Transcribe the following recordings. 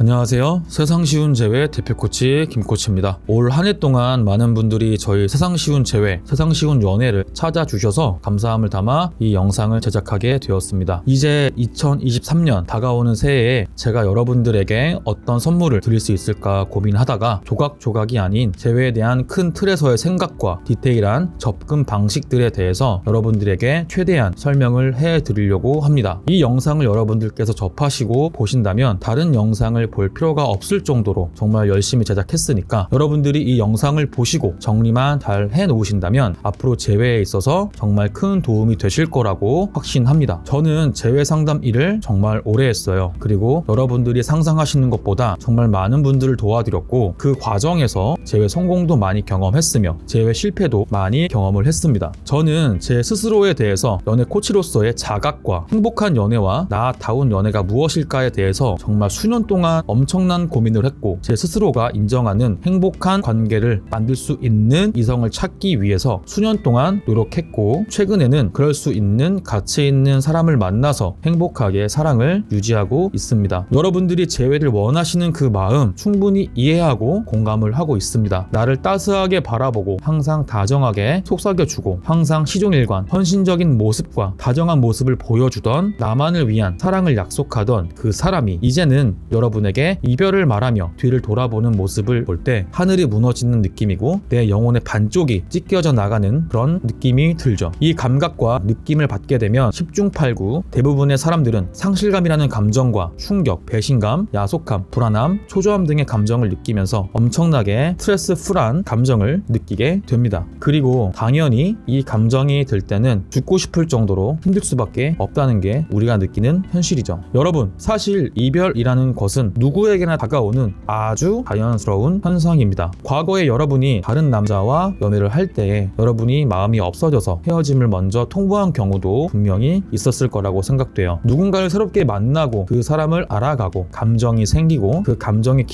안녕하세요. 세상 쉬운 재회 대표 코치 김코치입니다. 올 한 해 동안 많은 분들이 저희 세상 쉬운 재회, 세상 쉬운 연애를 찾아주셔서 감사함을 담아 이 영상을 제작하게 되었습니다. 이제 2023년 다가오는 새해에 제가 여러분들에게 어떤 선물을 드릴 수 있을까 고민하다가 조각조각이 아닌 재회에 대한 큰 틀에서의 생각과 디테일한 접근 방식들에 대해서 여러분들에게 최대한 설명을 해드리려고 합니다. 이 영상을 여러분들께서 접하시고 보신다면 다른 영상을 볼 필요가 없을 정도로 정말 열심히 제작했으니까 여러분들이 이 영상을 보시고 정리만 잘 해놓으신다면 앞으로 재회에 있어서 정말 큰 도움이 되실 거라고 확신합니다. 저는 재회 상담 일을 정말 오래 했어요. 그리고 여러분들이 상상하시는 것보다 정말 많은 분들을 도와드렸고 그 과정에서 재회 성공도 많이 경험했으며 재회 실패도 많이 경험을 했습니다. 저는 제 스스로에 대해서 연애 코치로서의 자각과 행복한 연애와 나다운 연애가 무엇일까에 대해서 정말 수년 동안 엄청난 고민을 했고 제 스스로가 인정하는 행복한 관계를 만들 수 있는 이성을 찾기 위해서 수년 동안 노력했고 최근에는 그럴 수 있는 가치 있는 사람을 만나서 행복하게 사랑을 유지하고 있습니다. 여러분들이 재회를 원하시는 그 마음 충분히 이해하고 공감을 하고 있습니다. 나를 따스하게 바라보고 항상 다정하게 속삭여주고 항상 시종일관 헌신적인 모습과 다정한 모습을 보여주던 나만을 위한 사랑을 약속하던 그 사람이 이제는 여러분에게 이별을 말하며 뒤를 돌아보는 모습을 볼 때 하늘이 무너지는 느낌이고 내 영혼의 반쪽이 찢겨져 나가는 그런 느낌이 들죠. 이 감각과 느낌을 받게 되면 10중8구 대부분의 사람들은 상실감이라는 감정과 충격, 배신감, 야속함, 불안함, 초조함 등의 감정을 느끼면서 엄청나게 스트레스풀한 감정을 느끼게 됩니다. 그리고 당연히 이 감정이 들 때는 죽고 싶을 정도로 힘들 수밖에 없다는 게 우리가 느끼는 현실이죠. 여러분, 사실 이별이라는 것은 누구에게나 다가오는 아주 자연스러운 현상입니다. 과거에 여러분이 다른 남자와 연애를 할 때에 여러분이 마음이 없어져서 헤어짐을 먼저 통보한 경우도 분명히 있었을 거라고 생각돼요. 누군가를 새롭게 만나고 그 사람을 알아가고 감정이 생기고 그 감정이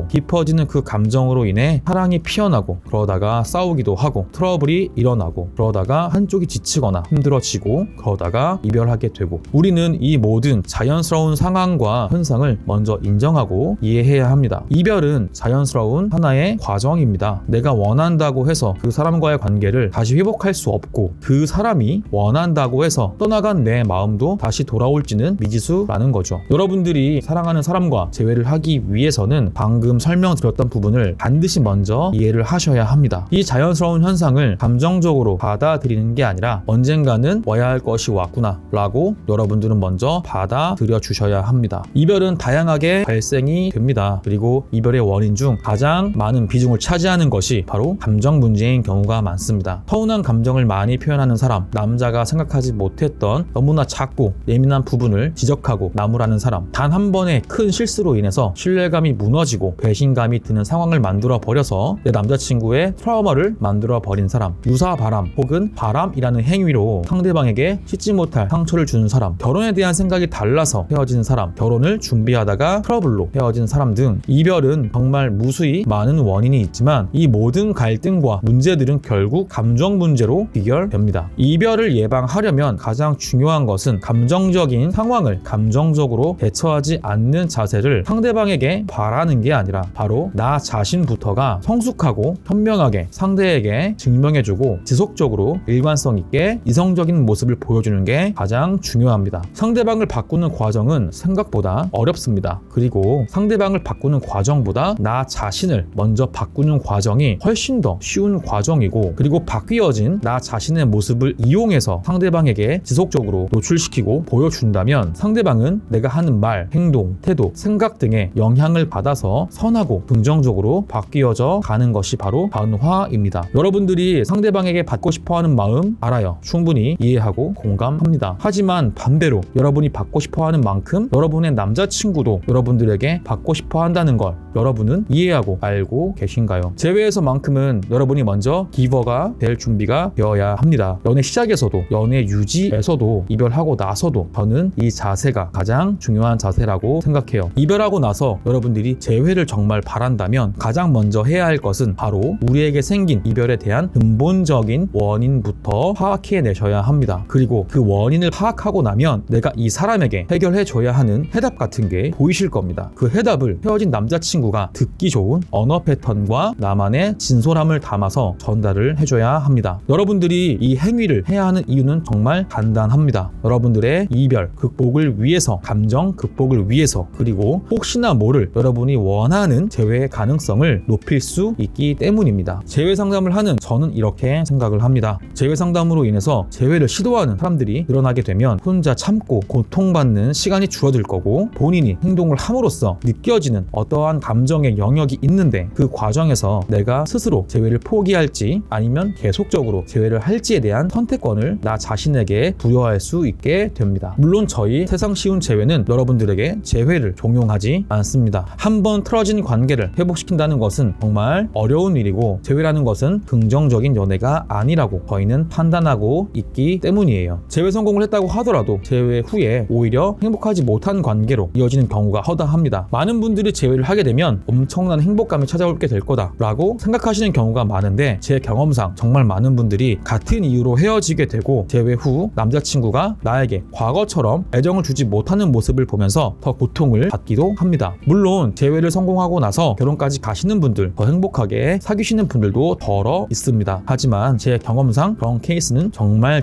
깊어지는 그 감정으로 인해 사랑이 피어나고 그러다가 싸우기도 하고 트러블이 일어나고 그러다가 한쪽이 지치거나 힘들어지고 그러다가 이별하게 되고 우리는 이 모든 자연스러운 상황과 현상을 먼저 인정하고 이해해야 합니다. 이별은 자연스러운 하나의 과정입니다. 내가 원한다고 해서 그 사람과의 관계를 다시 회복할 수 없고 그 사람이 원한다고 해서 떠나간 내 마음도 다시 돌아올지는 미지수라는 거죠. 여러분들이 사랑하는 사람과 재회를 하기 위해서는 방금 설명드렸던 부분을 반드시 먼저 이해를 하셔야 합니다. 이 자연스러운 현상을 감정적으로 받아들이는 게 아니라 언젠가는 와야 할 것이 왔구나 라고 여러분들은 먼저 받아들여 주셔야 합니다. 이별은 다양하게 발생이 됩니다. 그리고 이별의 원인 중 가장 많은 비중을 차지하는 것이 바로 감정 문제인 경우가 많습니다. 서운한 감정을 많이 표현하는 사람, 남자가 생각하지 못했던 너무나 작고 예민한 부분을 지적하고 나무라는 사람, 단 한 번의 큰 실수로 인해서 신뢰감이 무너지고 배신감이 드는 상황을 만들어 버려서 내 남자친구의 트라우마를 만들어 버린 사람, 유사바람 혹은 바람이라는 행위로 상대방에게 씻지 못할 상처를 주는 사람, 결혼에 대한 생각이 달라서 헤어진 사람, 결혼을 준비하다가 트러블로 헤어진 사람 등 이별은 정말 무수히 많은 원인이 있지만 이 모든 갈등과 문제들은 결국 감정 문제로 귀결됩니다. 이별을 예방하려면 가장 중요한 것은 감정적인 상황을 감정적으로 대처하지 않는 자세를 상대방에게 바라는 게 아니라 바로 나 자신부터가 성숙하고 현명하게 상대에게 증명해주고 지속적으로 일관성 있게 이성적인 모습을 보여주는 게 가장 중요합니다. 상대방을 바꾸는 과정은 생각보다 어렵습니다. 그리고 상대방을 바꾸는 과정보다 나 자신을 먼저 바꾸는 과정이 훨씬 더 쉬운 과정이고 그리고 바뀌어진 나 자신의 모습을 이용해서 상대방에게 지속적으로 노출시키고 보여준다면 상대방은 내가 하는 말, 행동, 태도, 생각 등의 영향을 받아서 선하고 긍정적으로 바뀌어져 가는 것이 바로 변화입니다. 여러분들이 상대방에게 받고 싶어하는 마음 알아요. 충분히 이해하고 공감합니다. 하지만 반대로 여러분이 받고 싶어하는 만큼 여러분의 남자친구도 여러분들에게 받고 싶어 한다는 걸 여러분은 이해하고 알고 계신가요? 재회에서만큼은 여러분이 먼저 기버가 될 준비가 되어야 합니다. 연애 시작에서도 연애 유지에서도 이별하고 나서도 저는 이 자세가 가장 중요한 자세라고 생각해요. 이별하고 나서 여러분들이 재회를 정말 바란다면 가장 먼저 해야 할 것은 바로 우리에게 생긴 이별에 대한 근본적인 원인부터 파악해내셔야 합니다. 그리고 그 원인을 파악하고 나면 내가 이 사람에게 해결해줘야 하는 해답 같은 게 보이실 겁니다. 겁니다. 그 해답을 헤어진 남자친구가 듣기 좋은 언어 패턴과 나만의 진솔함을 담아서 전달을 해줘야 합니다. 여러분들이 이 행위를 해야 하는 이유는 정말 간단합니다. 여러분들의 이별 극복을 위해서, 감정 극복을 위해서, 그리고 혹시나 모를 여러분이 원하는 재회의 가능성을 높일 수 있기 때문입니다. 재회 상담을 하는 저는 이렇게 생각을 합니다. 재회 상담으로 인해서 재회를 시도하는 사람들이 늘어나게 되면 혼자 참고 고통받는 시간이 줄어들 거고, 본인이 행동을 함으로써 느껴지는 어떠한 감정의 영역이 있는데 그 과정에서 내가 스스로 재회를 포기할지 아니면 계속적으로 재회를 할지에 대한 선택권을 나 자신에게 부여할 수 있게 됩니다. 물론 저희 세상 쉬운 재회는 여러분들에게 재회를 종용하지 않습니다. 한번 틀어진 관계를 회복시킨다는 것은 정말 어려운 일이고, 재회라는 것은 긍정적인 연애가 아니라고 저희는 판단하고 있기 때문이에요. 재회 성공을 했다고 하더라도 재회 후에 오히려 행복하지 못한 관계로 이어지는 경우가 허다합니다. 많은 분들이 재회를 하게 되면 엄청난 행복감이 찾아오게 될 거다라고 생각하시는 경우가 많은데, 제 경험상 정말 많은 분들이 같은 이유로 헤어지게 되고 재회 후 남자친구가 나에게 과거처럼 애정을 주지 못하는 모습을 보면서 더 고통을 받기도 합니다. 물론 재회를 성공하고 나서 결혼까지 가시는 분들, 더 행복하게 사귀시는 분들도 덜어 있습니다. 하지만 제 경험상 그런 케이스는 정말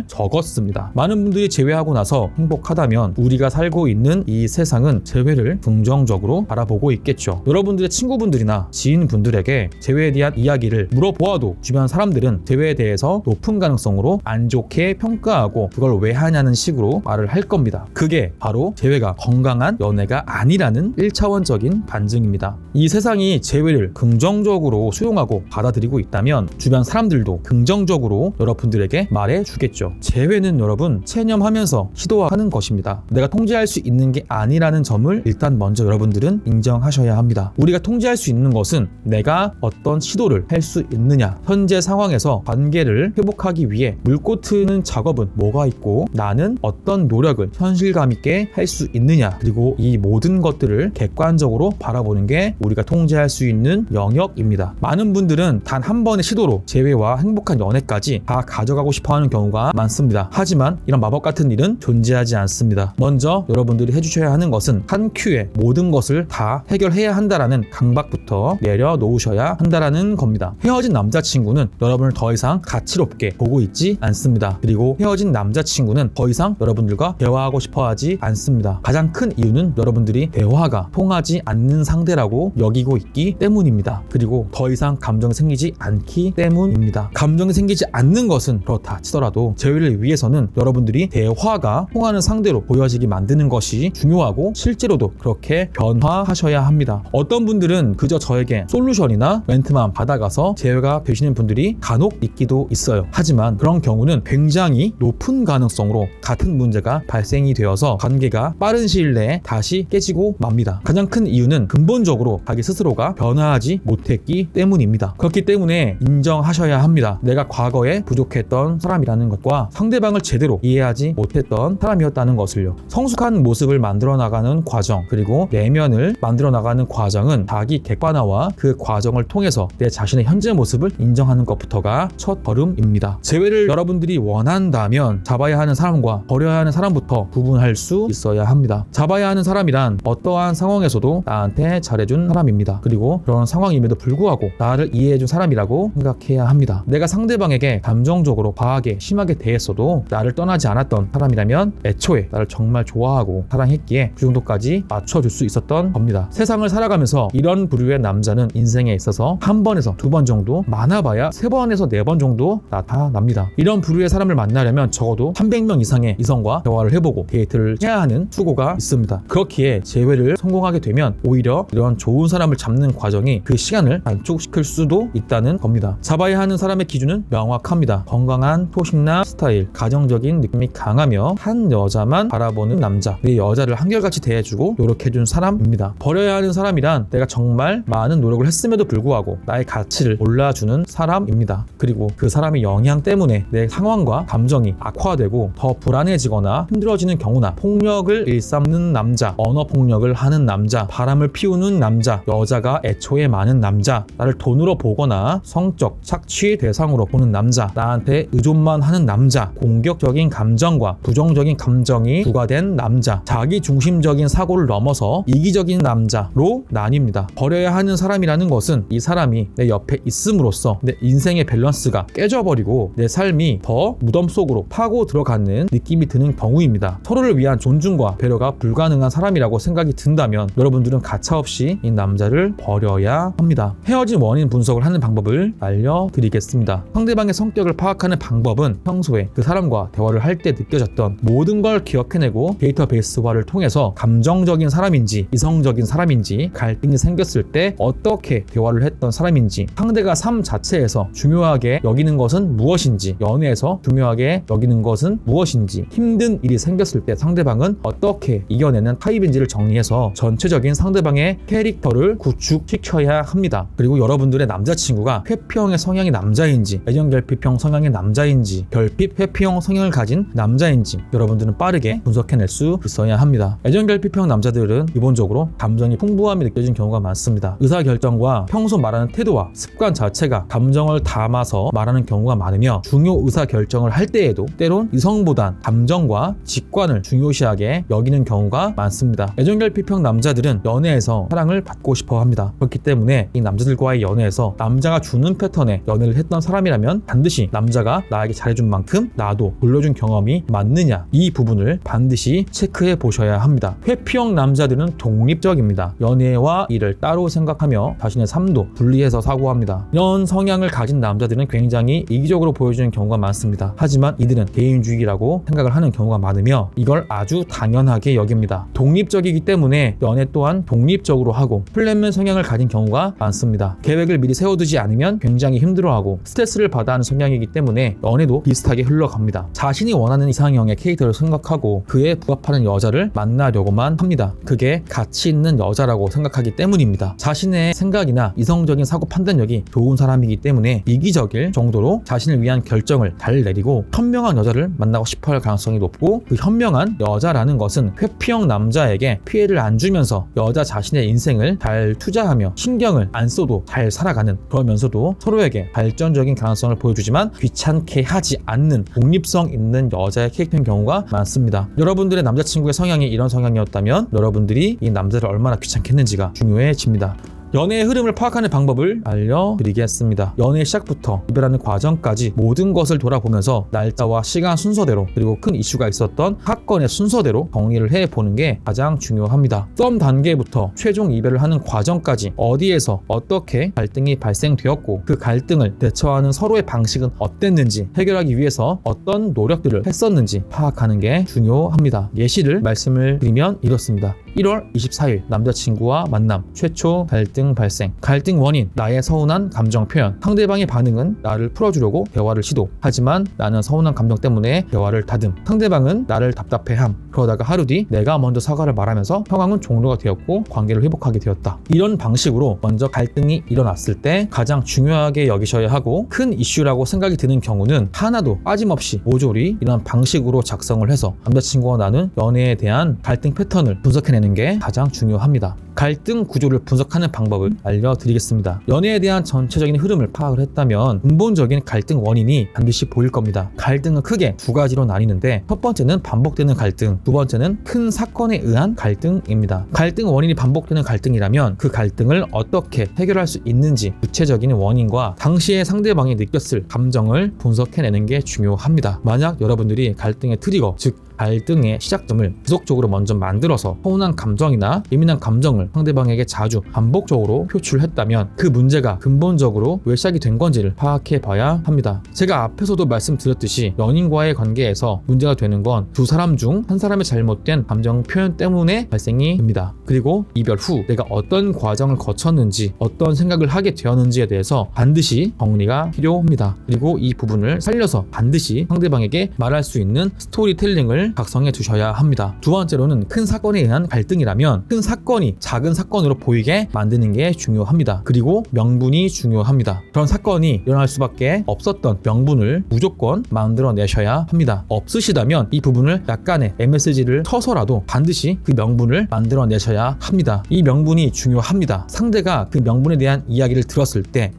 적었습니다. 많은 분들이 재회하고 나서 행복하다면 우리가 살고 있는 이 세상은 재회를 긍정적으로 바라보고 있겠죠. 여러분들의 친구분들이나 지인분들에게 재회에 대한 이야기를 물어보아도 주변 사람들은 재회에 대해서 높은 가능성으로 안 좋게 평가하고 그걸 왜 하냐는 식으로 말을 할 겁니다. 그게 바로 재회가 건강한 연애가 아니라는 1차원적인 반증입니다. 이 세상이 재회를 긍정적으로 수용하고 받아들이고 있다면 주변 사람들도 긍정적으로 여러분들에게 말해주겠죠. 재회는 여러분 체념하면서 시도하는 것입니다. 내가 통제할 수 있는 게 아니라는 점을 일단 먼저 여러분들은 인정하셔야 합니다. 우리가 통제할 수 있는 것은 내가 어떤 시도를 할 수 있느냐, 현재 상황에서 관계를 회복하기 위해 물고 트는 작업은 뭐가 있고 나는 어떤 노력을 현실감 있게 할 수 있느냐, 그리고 이 모든 것들을 객관적으로 바라보는 게 우리가 통제할 수 있는 영역입니다. 많은 분들은 단 한 번의 시도로 재회와 행복한 연애까지 다 가져가고 싶어하는 경우가 많습니다. 하지만 이런 마법 같은 일은 존재하지 않습니다. 먼저 여러분들이 해주셔야 하는 것은 한 큐에 모든 것을 다 해결해야 한다라는 강박부터 내려놓으셔야 한다라는 겁니다. 헤어진 남자친구는 여러분을 더 이상 가치롭게 보고 있지 않습니다. 그리고 헤어진 남자친구는 더 이상 여러분들과 대화하고 싶어하지 않습니다. 가장 큰 이유는 여러분들이 대화가 통하지 않는 상대라고 여기고 있기 때문입니다. 그리고 더 이상 감정이 생기지 않기 때문입니다. 감정이 생기지 않는 것은 그렇다 치더라도 재회를 위해서는 여러분들이 대화가 통하는 상대로 보여지게 만드는 것이 중요하고, 실제로도 그렇게 변화하셔야 합니다. 어떤 분들은 그저 저에게 솔루션이나 멘트만 받아가서 재회가 되시는 분들이 간혹 있기도 있어요. 하지만 그런 경우는 굉장히 높은 가능성으로 같은 문제가 발생이 되어서 관계가 빠른 시일 내에 다시 깨지고 맙니다. 가장 큰 이유는 근본적으로 자기 스스로가 변화하지 못했기 때문입니다. 그렇기 때문에 인정하셔야 합니다. 내가 과거에 부족했던 사람이라는 것과 상대방을 제대로 이해하지 못했던 사람이었다는 것을요. 성숙한 모습을 만들어 나가는 과정, 그리고 내면을 만들어 나가는 과정은 자기 객관화와 그 과정을 통해서 내 자신의 현재 모습을 인정하는 것부터가 첫 걸음입니다. 재회를 여러분들이 원한다면 잡아야 하는 사람과 버려야 하는 사람부터 구분할 수 있어야 합니다. 잡아야 하는 사람이란 어떠한 상황에서도 나한테 잘해준 사람입니다. 그리고 그런 상황임에도 불구하고 나를 이해해준 사람이라고 생각해야 합니다. 내가 상대방에게 감정적으로 과하게 심하게 대했어도 나를 떠나지 않았던 사람이라면 애초에 나를 정말 좋아하고 사랑했기에 그 정도까지 맞춰줄 수 있었던 겁니다. 세상을 살아가면서 이런 부류의 남자는 인생에 있어서 한 번에서 두 번 정도, 많아봐야 3번에서 4번 정도 나타납니다. 이런 부류의 사람을 만나려면 적어도 300명 이상의 이성과 대화를 해보고 데이트를 해야 하는 수고가 있습니다. 그렇기에 재회를 성공하게 되면 오히려 이런 좋은 사람을 잡는 과정이 그 시간을 단축시킬 수도 있다는 겁니다. 잡아야 하는 사람의 기준은 명확합니다. 건강한 토식나 스타일, 가정적인 느낌이 강하며 한 여자만 바라보는 남자, 내 여자를 한결같이 대해주고 노력해준 사람입니다. 버려야 하는 사람이란 내가 정말 많은 노력을 했음에도 불구하고 나의 가치를 몰라주는 사람입니다. 그리고 그 사람의 영향 때문에 내 상황과 감정이 악화되고 더 불안해지거나 힘들어지는 경우나 폭력을 일삼는 남자, 언어 폭력을 하는 남자, 바람을 피우는 남자, 여자가 애초에 많은 남자, 나를 돈으로 보거나 성적 착취의 대상으로 보는 남자, 나한테 의존만 하는 남자, 공격적인 감정과 부정적인 감정이 부과된 남자, 자기 중심적인 사고를 사고를 넘어서 이기적인 남자로 나뉩니다. 버려야 하는 사람이라는 것은 이 사람이 내 옆에 있음으로써 내 인생의 밸런스가 깨져버리고 내 삶이 더 무덤 속으로 파고 들어가는 느낌이 드는 경우입니다. 서로를 위한 존중과 배려가 불가능한 사람이라고 생각이 든다면 여러분들은 가차없이 이 남자를 버려야 합니다. 헤어진 원인 분석을 하는 방법을 알려드리겠습니다. 상대방의 성격을 파악하는 방법은 평소에 그 사람과 대화를 할 때 느껴졌던 모든 걸 기억해내고 데이터베이스화를 통해서 감정적인 사람인지 이성적인 사람인지 갈등이 생겼을 때 어떻게 대화를 했던 사람인지 상대가 삶 자체에서 중요하게 여기는 것은 무엇인지 연애에서 중요하게 여기는 것은 무엇인지 힘든 일이 생겼을 때 상대방은 어떻게 이겨내는 타입인지를 정리해서 전체적인 상대방의 캐릭터를 구축시켜야 합니다. 그리고 여러분들의 남자친구가 회피형의 성향의 남자인지 애정결핍형 성향의 남자인지 결핍 회피형 성향을 가진 남자인지 여러분들은 빠르게 분석해낼 수 있어야 합니다. 애정결핍형 남자들은 기본적으로 감정이 풍부함이 느껴진 경우가 많습니다. 의사결정과 평소 말하는 태도와 습관 자체가 감정을 담아서 말하는 경우가 많으며 중요 의사결정을 할 때에도 때론 이성보단 감정과 직관을 중요시하게 여기는 경우가 많습니다. 애정결핍형 남자들은 연애에서 사랑을 받고 싶어 합니다. 그렇기 때문에 이 남자들과의 연애에서 남자가 주는 패턴의 연애를 했던 사람이라면 반드시 남자가 나에게 잘해준 만큼 나도 돌려준 경험이 맞느냐 이 부분을 반드시 체크해 보셔야 합니다. 회피형 남자들은 독립적입니다. 연애와 일을 따로 생각하며 자신의 삶도 분리해서 사고합니다. 이런 성향을 가진 남자들은 굉장히 이기적으로 보여주는 경우가 많습니다. 하지만 이들은 개인주의라고 생각을 하는 경우가 많으며 이걸 아주 당연하게 여깁니다. 독립적이기 때문에 연애 또한 독립적으로 하고 플랜맨 성향을 가진 경우가 많습니다. 계획을 미리 세워두지 않으면 굉장히 힘들어하고 스트레스를 받아 하는 성향이기 때문에 연애도 비슷하게 흘러갑니다. 자신이 원하는 이상형의 캐릭터를 생각하고 그에 부합하는 여자를 만나려고만 합니다. 그게 가치 있는 여자라고 생각하기 때문입니다. 자신의 생각이나 이성적인 사고 판단력이 좋은 사람이기 때문에 이기적일 정도로 자신을 위한 결정을 잘 내리고 현명한 여자를 만나고 싶어 할 가능성이 높고 그 현명한 여자라는 것은 회피형 남자에게 피해를 안 주면서 여자 자신의 인생을 잘 투자하며 신경을 안 써도 잘 살아가는 그러면서도 서로에게 발전적인 가능성을 보여주지만 귀찮게 하지 않는 독립성 있는 여자의 캐릭터인 경우가 많습니다. 여러분들의 남자친구의 성향이 이런 성향이었다면 여러분들이 이 남자를 얼마나 귀찮게 했는지가 중요해집니다. 연애의 흐름을 파악하는 방법을 알려드리겠습니다. 연애 시작부터 이별하는 과정까지 모든 것을 돌아보면서 날짜와 시간 순서대로 그리고 큰 이슈가 있었던 사건의 순서대로 정리를 해보는 게 가장 중요합니다. 썸 단계부터 최종 이별을 하는 과정까지 어디에서 어떻게 갈등이 발생되었고 그 갈등을 대처하는 서로의 방식은 어땠는지 해결하기 위해서 어떤 노력들을 했었는지 파악하는 게 중요합니다. 예시를 말씀을 드리면 이렇습니다. 1월 24일 남자친구와 만남 최초 갈등 발생 갈등 원인 나의 서운한 감정 표현 상대방의 반응은 나를 풀어주려고 대화를 시도 하지만 나는 서운한 감정 때문에 대화를 다듬 상대방은 나를 답답해함 그러다가 하루 뒤 내가 먼저 사과를 말하면서 상황은 종료가 되었고 관계를 회복하게 되었다. 이런 방식으로 먼저 갈등이 일어났을 때 가장 중요하게 여기셔야 하고 큰 이슈라고 생각이 드는 경우는 하나도 빠짐없이 모조리 이런 방식으로 작성을 해서 남자친구와 나눈 연애에 대한 갈등 패턴을 분석해내는 게 가장 중요합니다. 갈등 구조를 분석하는 방법을 알려드리겠습니다. 연애에 대한 전체적인 흐름을 파악을 했다면 근본적인 갈등 원인이 반드시 보일 겁니다. 갈등은 크게 두 가지로 나뉘는데 첫 번째는 반복되는 갈등, 두 번째는 큰 사건에 의한 갈등입니다. 갈등 원인이 반복되는 갈등이라면 그 갈등을 어떻게 해결할 수 있는지 구체적인 원인과 당시에 상대방이 느꼈을 감정을 분석해내는 게 중요합니다. 만약 여러분들이 갈등의 트리거, 즉 갈등의 시작점을 지속적으로 먼저 만들어서 서운한 감정이나 예민한 감정을 상대방에게 자주 반복적으로 표출했다면 그 문제가 근본적으로 왜 시작이 된 건지를 파악해 봐야 합니다. 제가 앞에서도 말씀드렸듯이 연인과의 관계에서 문제가 되는 건 두 사람 중 한 사람의 잘못된 감정 표현 때문에 발생이 됩니다. 그리고 이별 후 내가 어떤 과정을 거쳤는지 어떤 생각을 하게 되었는지에 대해서 반드시 정리가 필요합니다. 그리고 이 부분을 살려서 반드시 상대방에게 말할 수 있는 스토리텔링을 작성해 두셔야 합니다. 두 번째로는 큰 사건에 의한 갈등이라면 큰 사건이 작은 사건으로 보이게 만드는 게 중요합니다. 그리고 명분이 중요합니다. 그런 사건이 일어날 수밖에 없었던 명분을 무조건 만들어내셔야 합니다. 없으시다면 이 부분을 약간의 MSG를 쳐서라도 반드시 그 명분을 만들어내셔야 합니다. 이 명분이 중요합니다. 상대가 그 명분에 대한 이야기를 들었을 때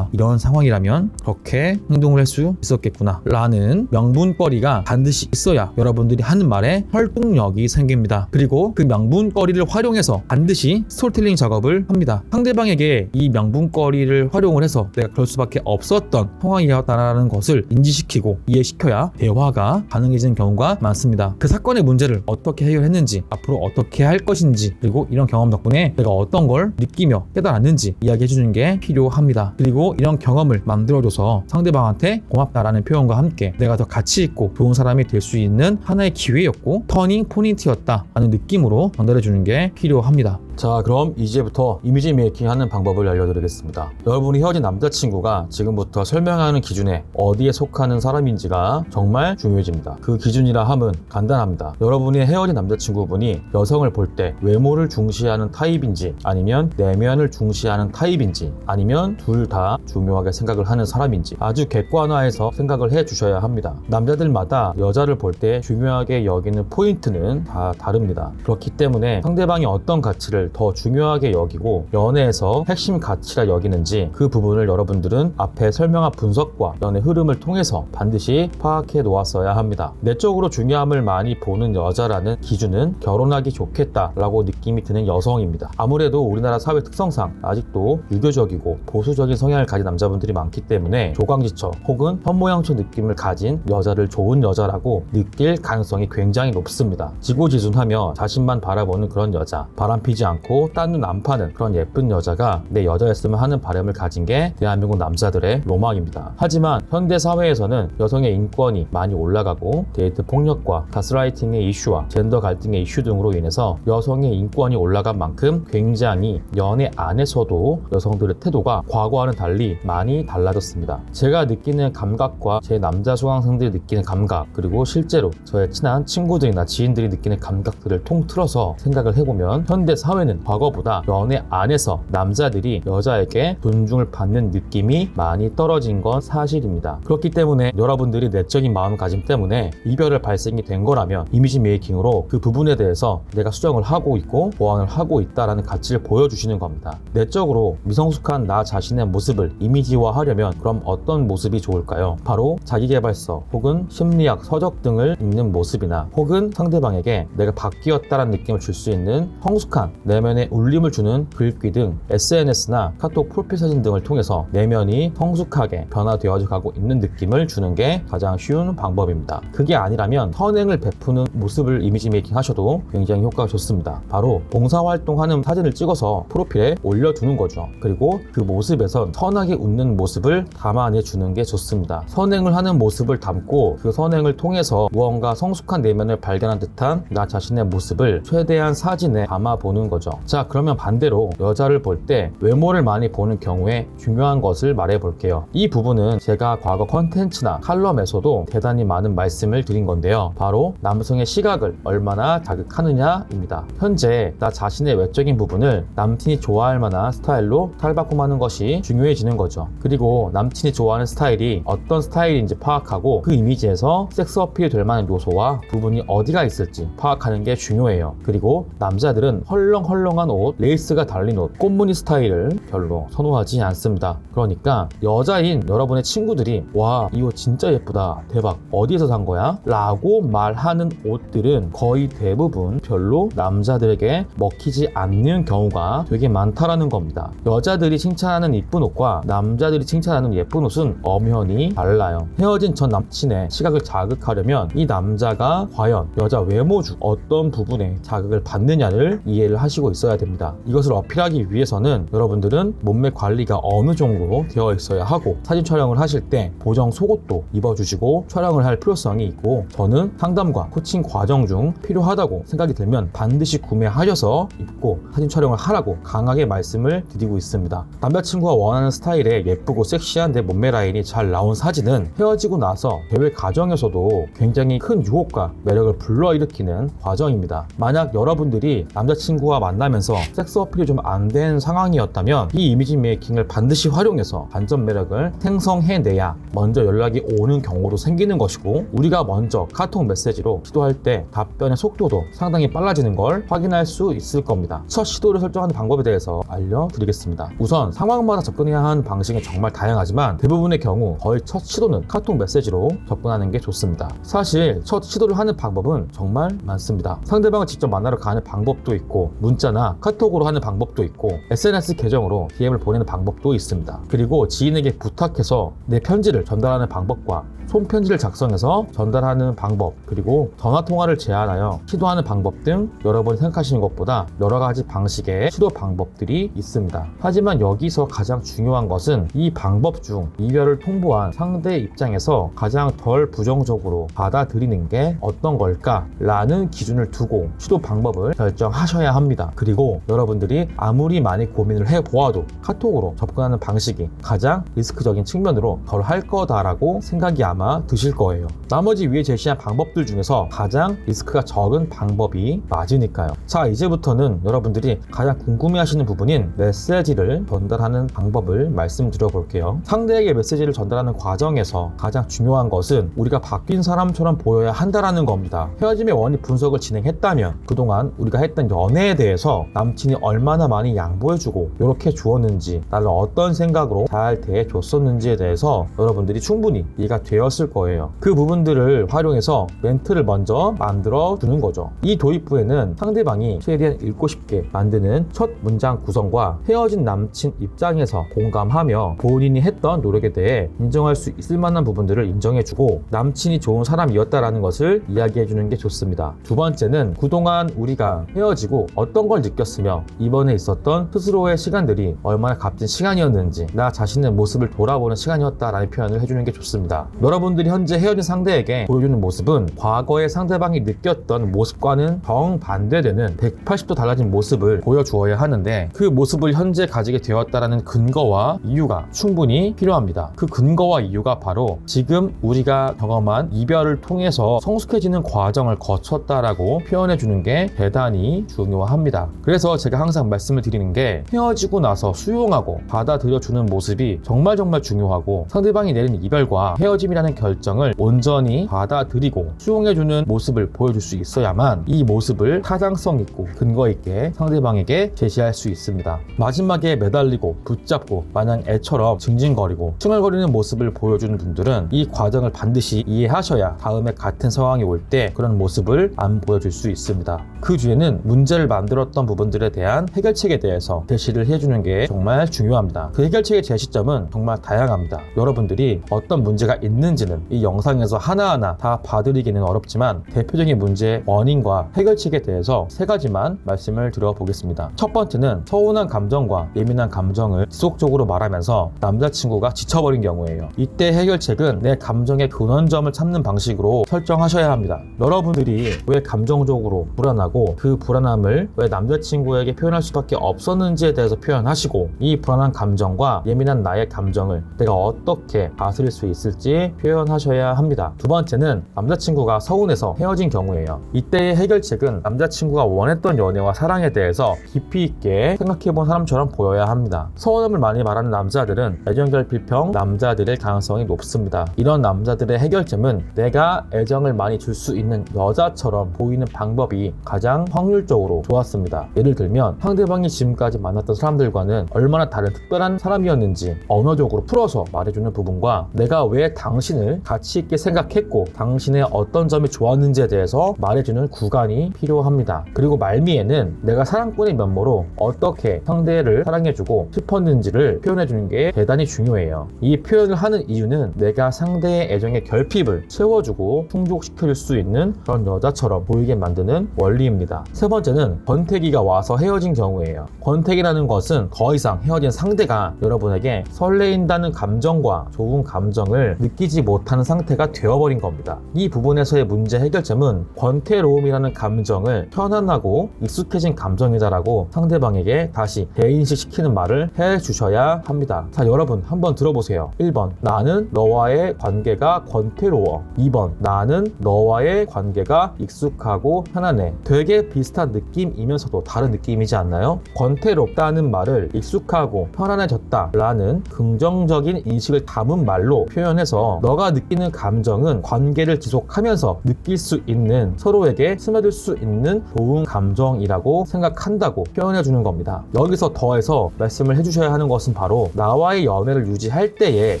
이런 상황이라면 그렇게 행동을 할 수 있었겠구나 라는 명분거리가 반드시 있어야 여러분들이 하는 말에 활동력이 생깁니다. 그리고 그 명분거리를 활용해서 반드시 스토리텔링 작업을 합니다. 상대방에게 이 명분거리를 활용을 해서 내가 그럴 수밖에 없었던 상황이었다는 것을 인지시키고 이해시켜야 대화가 가능해지는 경우가 많습니다. 그 사건의 문제를 어떻게 해결했는지, 앞으로 어떻게 할 것인지, 그리고 이런 경험 덕분에 내가 어떤 걸 느끼며 깨달았는지 이야기해주는 게 필요합니다. 그리고 이런 경험을 만들어줘서 상대방한테 고맙다라는 표현과 함께 내가 더 가치있고 좋은 사람이 될 수 있는 하나의 기회였고 터닝 포인트였다 라는 느낌으로 전달해주는 게 필요합니다. 자, 그럼 이제부터 이미지 메이킹 하는 방법을 알려드리겠습니다. 여러분이 헤어진 남자친구가 지금부터 설명하는 기준에 어디에 속하는 사람인지가 정말 중요해집니다. 그 기준이라 함은 간단합니다. 여러분이 헤어진 남자친구분이 여성을 볼 때 외모를 중시하는 타입인지, 아니면 내면을 중시하는 타입인지, 아니면 둘 다 중요하게 생각을 하는 사람인지 아주 객관화해서 생각을 해 주셔야 합니다. 남자들마다 여자를 볼 때 중요하게 여기는 포인트는 다 다릅니다. 그렇기 때문에 상대방이 어떤 가치를 더 중요하게 여기고 연애에서 핵심 가치라 여기는지 그 부분을 여러분들은 앞에 설명한 분석과 연애 흐름을 통해서 반드시 파악해 놓았어야 합니다. 내적으로 중요함을 많이 보는 여자라는 기준은 결혼하기 좋겠다라고 느낌이 드는 여성입니다. 아무래도 우리나라 사회 특성상 아직도 유교적이고 보수적인 성향을 가진 남자분들이 많기 때문에 조광지처 혹은 현모양처 느낌을 가진 여자를 좋은 여자라고 느낄 가능성이 굉장히 높습니다. 지고지순하며 자신만 바라보는 그런 여자, 바람피지 않고 딴 눈 안 파는 그런 예쁜 여자가 내 여자였으면 하는 바람을 가진 게 대한민국 남자들의 로망입니다. 하지만 현대 사회에서는 여성의 인권이 많이 올라가고 데이트 폭력과 가스라이팅의 이슈와 젠더 갈등의 이슈 등으로 인해서 여성의 인권이 올라간 만큼 굉장히 연애 안에서도 여성들의 태도가 과거와는 달리 많이 달라졌습니다. 제가 느끼는 감각과 제 남자 수강생들이 느끼는 감각, 그리고 실제로 저의 친한 친구들이나 지인들이 느끼는 감각들을 통틀어서 생각을 해보면 현대 사회는 과거보다 연애 안에서 남자들이 여자에게 존중을 받는 느낌이 많이 떨어진 건 사실입니다. 그렇기 때문에 여러분들이 내적인 마음가짐 때문에 이별을 발생이 된 거라면 이미지 메이킹으로 그 부분에 대해서 내가 수정을 하고 있고 보완을 하고 있다라는 가치를 보여주시는 겁니다. 내적으로 미성숙한 나 자신의 모습을 이미지화하려면 그럼 어떤 모습이 좋을까요? 바로 자기계발서 혹은 심리학 서적 등을 읽는 모습이나 혹은 상대방에게 내가 바뀌었다라는 느낌을 줄 수 있는 성숙한 내면에 울림을 주는 글귀 등 SNS나 카톡 프로필 사진 등을 통해서 내면이 성숙하게 변화되어져 가고 있는 느낌을 주는 게 가장 쉬운 방법입니다. 그게 아니라면 선행을 베푸는 모습을 이미지 메이킹 하셔도 굉장히 효과가 좋습니다. 바로 봉사활동하는 사진을 찍어서 프로필에 올려두는 거죠. 그리고 그 모습에선 선하게 웃는 모습을 담아내주는 게 좋습니다. 선행을 하는 모습을 담고 그 선행을 통해서 무언가 성숙한 내면을 발견한 듯한 나 자신의 모습을 최대한 사진에 담아보는 거죠. 자, 그러면 반대로 여자를 볼 때 외모를 많이 보는 경우에 중요한 것을 말해볼게요. 이 부분은 제가 과거 컨텐츠나 칼럼에서도 대단히 많은 말씀을 드린 건데요. 바로 남성의 시각을 얼마나 자극하느냐입니다. 현재 나 자신의 외적인 부분을 남친이 좋아할 만한 스타일로 탈바꿈하는 것이 중요해지는 거죠. 그리고 남친이 좋아하는 스타일이 어떤 스타일인지 파악하고 그 이미지에서 섹스 어필이 될 만한 요소와 부분이 어디가 있을지 파악하는 게 중요해요. 그리고 남자들은 헐렁헐렁한 옷, 레이스가 달린 옷, 꽃무늬 스타일을 별로 선호하지 않습니다. 그러니까 여자인 여러분의 친구들이 와, 이 옷 진짜 예쁘다, 대박, 어디에서 산 거야? 라고 말하는 옷들은 거의 대부분 별로 남자들에게 먹히지 않는 경우가 되게 많다라는 겁니다. 여자들이 칭찬하는 이쁜 옷과 남자들이 칭찬하는 예쁜 옷은 엄연히 달라요. 헤어진 전 남친의 시각을 자극하려면 이 남자가 과연 여자 외모 중 어떤 부분에 자극을 받느냐를 이해를 하시고 있어야 됩니다. 이것을 어필하기 위해서는 여러분들은 몸매 관리가 어느 정도 되어 있어야 하고 사진 촬영을 하실 때 보정 속옷도 입어주시고 촬영을 할 필요성이 있고, 저는 상담과 코칭 과정 중 필요하다고 생각이 들면 반드시 구매하셔서 입고 사진 촬영을 하라고 강하게 말씀을 드리고 있습니다. 남자친구가 원하는 스타일의 예쁘고 섹시한 내 몸매 라인이 잘 나온 사진은 헤어지고 나서 대외 과정에서도 굉장히 큰 유혹과 매력을 불러일으키는 과정입니다. 만약 여러분들이 남자친구와 만나면서 섹스 어필이 좀 안 된 상황이었다면 이 이미지 메이킹을 반드시 활용해서 반전 매력을 생성해내야 먼저 연락이 오는 경우도 생기는 것이고, 우리가 먼저 카톡 메시지로 시도할 때 답변의 속도도 상당히 빨라지는 걸 확인할 수 있을 겁니다. 첫 시도를 설정하는 방법에 대해서 알려드리겠습니다. 우선 상황마다 접근해야 하는 방식은 정말 다양하지만 대부분의 경우 거의 첫 시도는 카톡 메시지로 접근하는 게 좋습니다. 사실 첫 시도를 하는 방법은 정말 많습니다. 상대방을 직접 만나러 가는 방법도 있고, 문자나 카톡으로 하는 방법도 있고, SNS 계정으로 DM을 보내는 방법도 있습니다. 그리고 지인에게 부탁해서 내 편지를 전달하는 방법과 손편지를 작성해서 전달하는 방법, 그리고 전화통화를 제안하여 시도하는 방법 등 여러분이 생각하시는 것보다 여러 가지 방식의 시도 방법들이 있습니다. 하지만 여기서 가장 중요한 것은 이 방법 중 이별을 통보한 상대 입장에서 가장 덜 부정적으로 받아들이는 게 어떤 걸까? 라는 기준을 두고 시도 방법을 결정하셔야 합니다. 그리고 여러분들이 아무리 많이 고민을 해보아도 카톡으로 접근하는 방식이 가장 리스크적인 측면으로 덜 할 거다라고 생각이 아마 드실 거예요. 나머지 위에 제시한 방법들 중에서 가장 리스크가 적은 방법이 맞으니까요. 자, 이제부터는 여러분들이 가장 궁금해하시는 부분인 메시지를 전달하는 방법을 말씀드려 볼게요. 상대에게 메시지를 전달하는 과정에서 가장 중요한 것은 우리가 바뀐 사람처럼 보여야 한다라는 겁니다. 헤어짐의 원인 분석을 진행했다면 그동안 우리가 했던 연애에 대해서 남친이 얼마나 많이 양보해주고 이렇게 주었는지, 나를 어떤 생각으로 잘 대해줬었는지에 대해서 여러분들이 충분히 이해가 되었을 거예요. 그 부분들을 활용해서 멘트를 먼저 만들어 두는 거죠. 이 도입부에는 상대방이 최대한 읽고 싶게 만드는 첫 문장 구성과 헤어진 남친 입장에서 공감하며 본인이 했던 노력에 대해 인정할 수 있을 만한 부분들을 인정해주고 남친이 좋은 사람이었다라는 것을 이야기해주는 게 좋습니다. 두 번째는 그동안 우리가 헤어지고 어떤 걸 느꼈으며 이번에 있었던 스스로의 시간들이 얼마나 값진 시간이었는지, 나 자신의 모습을 돌아보는 시간이었다라는 표현을 해주는 게 좋습니다. 여러분들이 현재 헤어진 상대에게 보여주는 모습은 과거의 상대방이 느꼈던 모습과는 정반대되는 180도 달라진 모습을 보여주어야 하는데, 그 모습을 현재 가지게 되었다라는 근거와 이유가 충분히 필요합니다. 그 근거와 이유가 바로 지금 우리가 경험한 이별을 통해서 성숙해지는 과정을 거쳤다라고 표현해주는 게 대단히 중요합니다. 그래서 제가 항상 말씀을 드리는 게, 헤어지고 나서 수용하고 받아들여주는 모습이 정말 중요하고, 상대방이 내린 이별과 헤어짐이라는 결정을 온전히 받아들이고 수용해주는 모습을 보여줄 수 있어야만 이 모습을 타당성 있고 근거 있게 상대방에게 제시할 수 있습니다. 마지막에 매달리고 붙잡고 마냥 애처럼 징징거리고 칭얼거리는 모습을 보여주는 분들은 이 과정을 반드시 이해하셔야 다음에 같은 상황이 올 때 그런 모습을 안 보여줄 수 있습니다. 그 뒤에는 문제를 만들었던 부분들에 대한 해결책에 대해서 제시를 해주는 게 정말 중요합니다. 그 해결책의 제시점은 정말 다양합니다. 여러분들이 어떤 문제가 있는지는 이 영상에서 하나하나 다 봐드리기는 어렵지만 대표적인 문제의 원인과 해결책에 대해서 세 가지만 말씀을 드려보겠습니다. 첫 번째는 서운한 감정과 예민한 감정을 지속적으로 말하면서 남자친구가 지쳐버린 경우예요. 이때 해결책은 내 감정의 근원점을 찾는 방식으로 설정하셔야 합니다. 여러분들이 왜 감정적으로 불안하고 그 불안함을 왜 남자친구에게 표현할 수밖에 없었는지에 대해서 표현하시고, 이 불안한 감정과 예민한 나의 감정을 내가 어떻게 다스릴 수 있을지 표현하셔야 합니다. 두 번째는 남자친구가 서운해서 헤어진 경우예요. 이때의 해결책은 남자친구가 원했던 연애와 사랑에 대해서 깊이 있게 생각해본 사람처럼 보여야 합니다. 서운함을 많이 말하는 남자들은 애정결핍형 남자들의 가능성이 높습니다. 이런 남자들의 해결점은 내가 애정을 많이 줄 수 있는 여자처럼 보이는 방법이 가장 확률적으로 좋았습니다. 예를 들면 상대방이 지금까지 만났던 사람들과는 얼마나 다른 특별한 사람이었는지 언어적으로 풀어서 말해주는 부분과, 내가 왜 당신을 가치 있게 생각했고 당신의 어떤 점이 좋았는지에 대해서 말해주는 구간이 필요합니다. 그리고 말미에는 내가 사랑꾼의 면모로 어떻게 상대를 사랑해주고 싶었는지를 표현해주는 게 대단히 중요해요. 이 표현을 하는 이유는 내가 상대의 애정의 결핍을 채워주고 충족시켜줄 수 있는 그런 여자처럼 보이게 만드는 원리입니다. 세 번째는 권태기가 와서 헤어진 경우예요. 권태기라는 것은 더 이상 헤어진 상대가 여러분에게 설레인다는 감정과 좋은 감정을 느끼지 못하는 상태가 되어버린 겁니다. 이 부분에서의 문제 해결점은 권태로움이라는 감정을 편안하고 익숙해진 감정이다라고 상대방에게 다시 재인식시키는 말을 해주셔야 합니다. 자, 여러분 한번 들어보세요. 1번, 나는 너와의 관계가 권태로워. 2번, 나는 너와의 관계가 익숙하고 편안해. 되게 비슷한 느낌이면서 알면서도 다른 느낌이지 않나요? 권태롭다는 말을 익숙하고 편안해졌다 라는 긍정적인 인식을 담은 말로 표현해서 너가 느끼는 감정은 관계를 지속하면서 느낄 수 있는, 서로에게 스며들 수 있는 좋은 감정이라고 생각한다고 표현해 주는 겁니다. 여기서 더해서 말씀을 해주셔야 하는 것은 바로 나와의 연애를 유지할 때의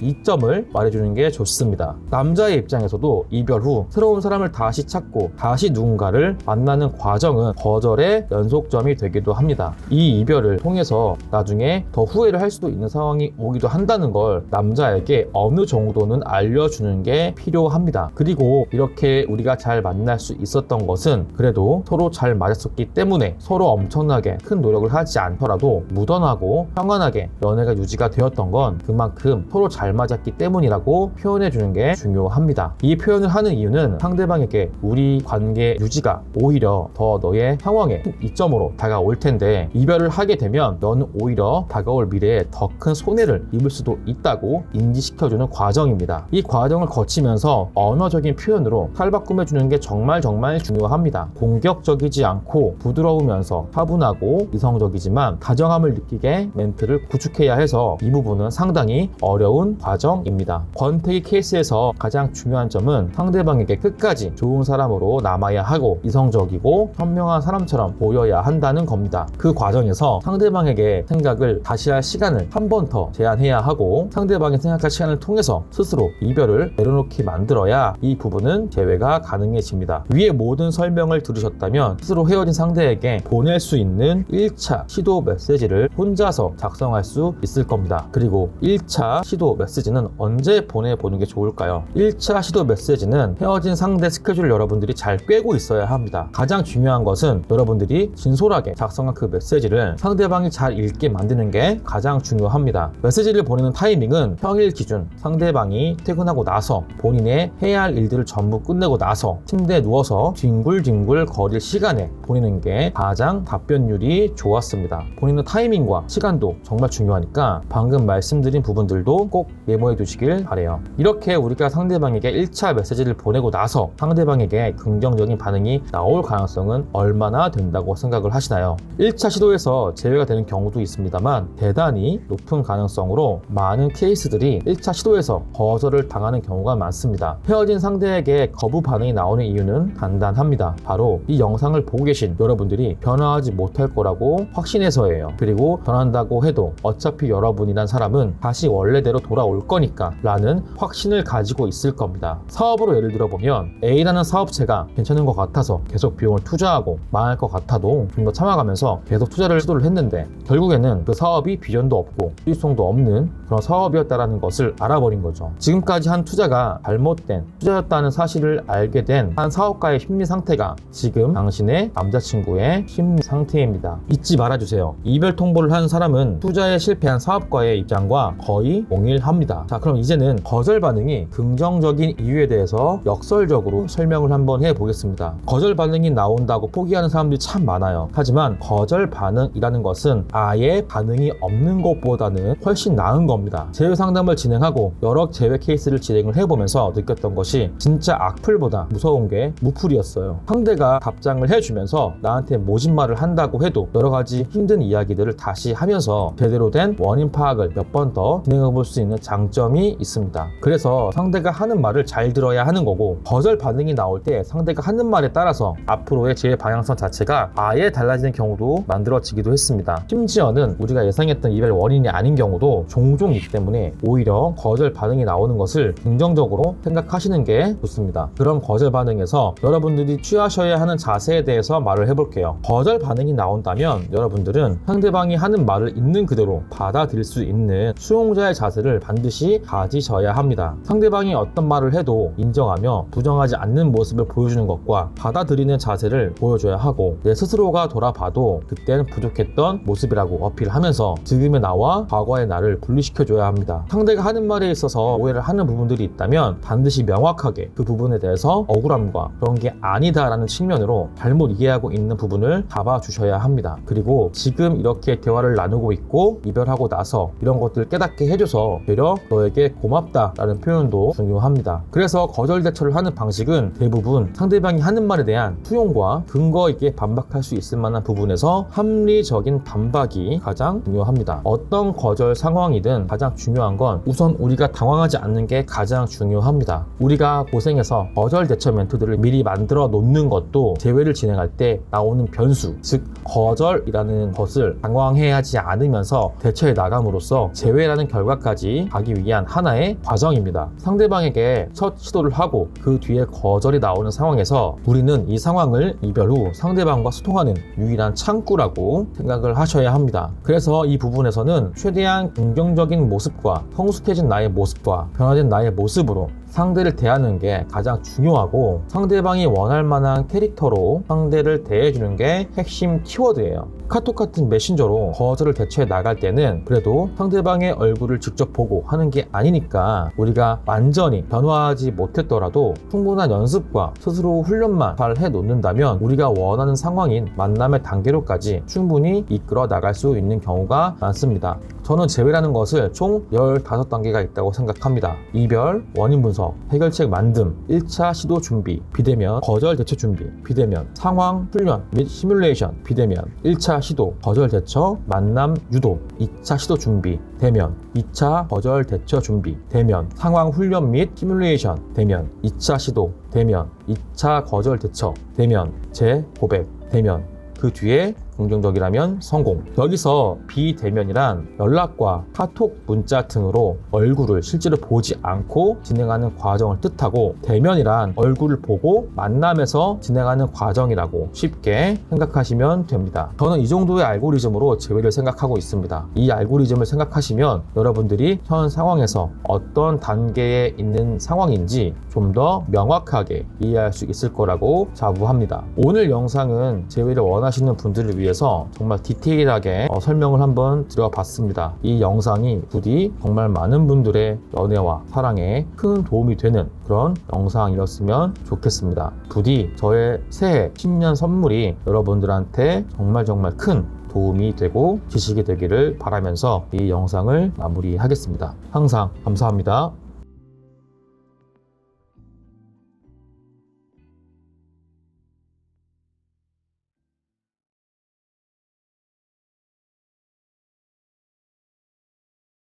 이점을 말해주는 게 좋습니다. 남자의 입장에서도 이별 후 새로운 사람을 다시 찾고 다시 누군가를 만나는 과정은 거절의 연속점이 되기도 합니다. 이 이별을 통해서 나중에 더 후회를 할 수도 있는 상황이 오기도 한다는 걸 남자에게 어느 정도는 알려주는 게 필요합니다. 그리고 이렇게 우리가 잘 만날 수 있었던 것은 그래도 서로 잘 맞았었기 때문에 서로 엄청나게 큰 노력을 하지 않더라도 무던하고 평안하게 연애가 유지가 되었던 건 그만큼 서로 잘 맞았기 때문이라고 표현해주는 게 중요합니다. 이 표현을 하는 이유는 상대방에게 우리 관계 유지가 오히려 더 너의 상황에 이점으로 다가올 텐데 이별을 하게 되면 너는 오히려 다가올 미래에 더 큰 손해를 입을 수도 있다고 인지시켜주는 과정입니다. 이 과정을 거치면서 언어적인 표현으로 탈바꿈해주는 게 정말 중요합니다. 공격적이지 않고 부드러우면서 차분하고 이성적이지만 다정함을 느끼게 멘트를 구축해야 해서 이 부분은 상당히 어려운 과정입니다. 권태기 케이스에서 가장 중요한 점은 상대방에게 끝까지 좋은 사람으로 남아야 하고 이성적이고 현명한 사람처럼 보여야 한다는 겁니다. 그 과정에서 상대방에게 생각을 다시 할 시간을 한 번 더 제한해야 하고 상대방이 생각할 시간을 통해서 스스로 이별을 내려놓게 만들어야 이 부분은 제외가 가능해집니다. 위의 모든 설명을 들으셨다면 스스로 헤어진 상대에게 보낼 수 있는 1차 시도 메시지를 혼자서 작성할 수 있을 겁니다. 그리고 1차 시도 메시지는 언제 보내보는 게 좋을까요? 1차 시도 메시지는 헤어진 상대 스케줄을 여러분들이 잘 꿰고 있어야 합니다. 가장 중요한 것은 여러분들이 진솔하게 작성한 그 메시지를 상대방이 잘 읽게 만드는 게 가장 중요합니다. 메시지를 보내는 타이밍은 평일 기준 상대방이 퇴근하고 나서 본인의 해야 할 일들을 전부 끝내고 나서 침대에 누워서 뒹굴뒹굴 거릴 시간에 보내는 게 가장 답변율이 좋았습니다. 보내는 타이밍과 시간도 정말 중요하니까 방금 말씀드린 부분들도 꼭 메모해 두시길 바래요. 이렇게 우리가 상대방에게 1차 메시지를 보내고 나서 상대방에게 긍정적인 반응이 나올 가능성은 얼마나 된다고 생각을 하시나요? 1차 시도에서 제외가 되는 경우도 있습니다만 대단히 높은 가능성으로 많은 케이스들이 1차 시도에서 거절을 당하는 경우가 많습니다. 헤어진 상대에게 거부 반응이 나오는 이유는 간단합니다. 바로 이 영상을 보고 계신 여러분들이 변화하지 못할 거라고 확신해서예요. 그리고 변한다고 해도 어차피 여러분이란 사람은 다시 원래대로 돌아올 거니까 라는 확신을 가지고 있을 겁니다. 사업으로 예를 들어보면 A라는 사업체가 괜찮은 것 같아서 계속 비용을 투자하고 망할 것 같아도 좀 더 참아가면서 계속 투자를 시도를 했는데 결국에는 그 사업이 비전도 없고 수익성도 없는 그런 사업이었다는 것을 알아버린 거죠. 지금까지 한 투자가 잘못된 투자였다는 사실을 알게 된 한 사업가의 심리 상태가 지금 당신의 남자친구의 심리 상태입니다. 잊지 말아주세요. 이별 통보를 한 사람은 투자에 실패한 사업가의 입장과 거의 동일합니다. 자, 그럼 이제는 거절 반응이 긍정적인 이유에 대해서 역설적으로 설명을 한번 해보겠습니다. 거절 반응이 나온다고 포기하는 사람들이 참 많아요. 하지만 거절 반응이라는 것은 아예 반응이 없는 것보다는 훨씬 나은 겁니다. 제외 상담을 진행하고 여러 제외 케이스를 진행을 해보면서 느꼈던 것이 진짜 악플보다 무서운 게 무플이었어요. 상대가 답장을 해주면서 나한테 모진 말을 한다고 해도 여러 가지 힘든 이야기들을 다시 하면서 제대로 된 원인 파악을 몇 번 더 진행해 볼 수 있는 장점이 있습니다. 그래서 상대가 하는 말을 잘 들어야 하는 거고 거절 반응이 나올 때 상대가 하는 말에 따라서 앞으로의 제 방향성 자체가 아예 달라지는 경우도 만들어지기도 했습니다. 심지어는 우리가 예상했던 이별 원인이 아닌 경우도 종종 있기 때문에 오히려 거절 반응이 나오는 것을 긍정적으로 생각하시는 게 좋습니다. 그럼 거절 반응에서 여러분들이 취하셔야 하는 자세에 대해서 말을 해볼게요. 거절 반응이 나온다면 여러분들은 상대방이 하는 말을 있는 그대로 받아들일 수 있는 수용자의 자세를 반드시 가지셔야 합니다. 상대방이 어떤 말을 해도 인정하며 부정하지 않는 모습을 보여주는 것과 받아들이는 자세를 보여줘야 하고 내 스스로가 돌아봐도 그때는 부족했던 모습이라고 어필하면서 지금의 나와 과거의 나를 분리시켜줘야 합니다. 상대가 하는 말에 있어서 오해를 하는 부분들이 있다면 반드시 명확하게 그 부분에 대해서 억울함과 그런 게 아니다라는 측면으로 잘못 이해하고 있는 부분을 잡아주셔야 합니다. 그리고 지금 이렇게 대화를 나누고 있고 이별하고 나서 이런 것들을 깨닫게 해줘서 되려 너에게 고맙다라는 표현도 중요합니다. 그래서 거절 대처를 하는 방식은 대부분 상대방이 하는 말에 대한 수용과 근거 있게 반박할 생각할 수 있을 만한 부분에서 합리적인 반박이 가장 중요합니다. 어떤 거절 상황이든 가장 중요한 건 우선 우리가 당황하지 않는 게 가장 중요합니다. 우리가 고생해서 거절 대처 멘트들을 미리 만들어 놓는 것도 재회를 진행할 때 나오는 변수, 즉 거절이라는 것을 당황해하지 않으면서 대처해 나감으로써 재회라는 결과까지 가기 위한 하나의 과정입니다. 상대방에게 첫 시도를 하고 그 뒤에 거절이 나오는 상황에서 우리는 이 상황을 이별 후 상대방과 소통하는 유일한 창구라고 생각을 하셔야 합니다. 그래서 이 부분에서는 최대한 긍정적인 모습과 성숙해진 나의 모습과 변화된 나의 모습으로 상대를 대하는 게 가장 중요하고, 상대방이 원할 만한 캐릭터로 상대를 대해주는 게 핵심 키워드예요. 카톡 같은 메신저로 거절을 대처해 나갈 때는 그래도 상대방의 얼굴을 직접 보고 하는 게 아니니까 우리가 완전히 변화하지 못했더라도 충분한 연습과 스스로 훈련만 잘 해놓는다면 우리가 원하는 상황인 만남의 단계로까지 충분히 이끌어 나갈 수 있는 경우가 많습니다. 저는 재회라는 것을 총 15단계가 있다고 생각합니다. 이별, 원인 분석, 해결책 만듦, 1차 시도 준비, 비대면, 거절 대처 준비, 비대면, 상황 훈련 및 시뮬레이션, 비대면, 1차 시도, 거절 대처, 만남 유도, 2차 시도 준비, 대면, 2차 거절 대처 준비, 대면, 상황 훈련 및 시뮬레이션, 대면, 2차 시도, 대면, 2차 거절 대처, 대면, 재고백, 대면, 그 뒤에 긍정적이라면 성공. 여기서 비대면이란 연락과 카톡, 문자 등으로 얼굴을 실제로 보지 않고 진행하는 과정을 뜻하고, 대면이란 얼굴을 보고 만남에서 진행하는 과정이라고 쉽게 생각하시면 됩니다. 저는 이 정도의 알고리즘으로 재회를 생각하고 있습니다. 이 알고리즘을 생각하시면 여러분들이 현 상황에서 어떤 단계에 있는 상황인지 좀 더 명확하게 이해할 수 있을 거라고 자부합니다. 오늘 영상은 재회를 원하시는 분들을 위해서 정말 디테일하게 설명을 한번 드려봤습니다. 이 영상이 부디 정말 많은 분들의 연애와 사랑에 큰 도움이 되는 그런 영상이었으면 좋겠습니다. 부디 저의 새해 신년 선물이 여러분들한테 정말 큰 도움이 되고 지식이 되기를 바라면서 이 영상을 마무리하겠습니다. 항상 감사합니다.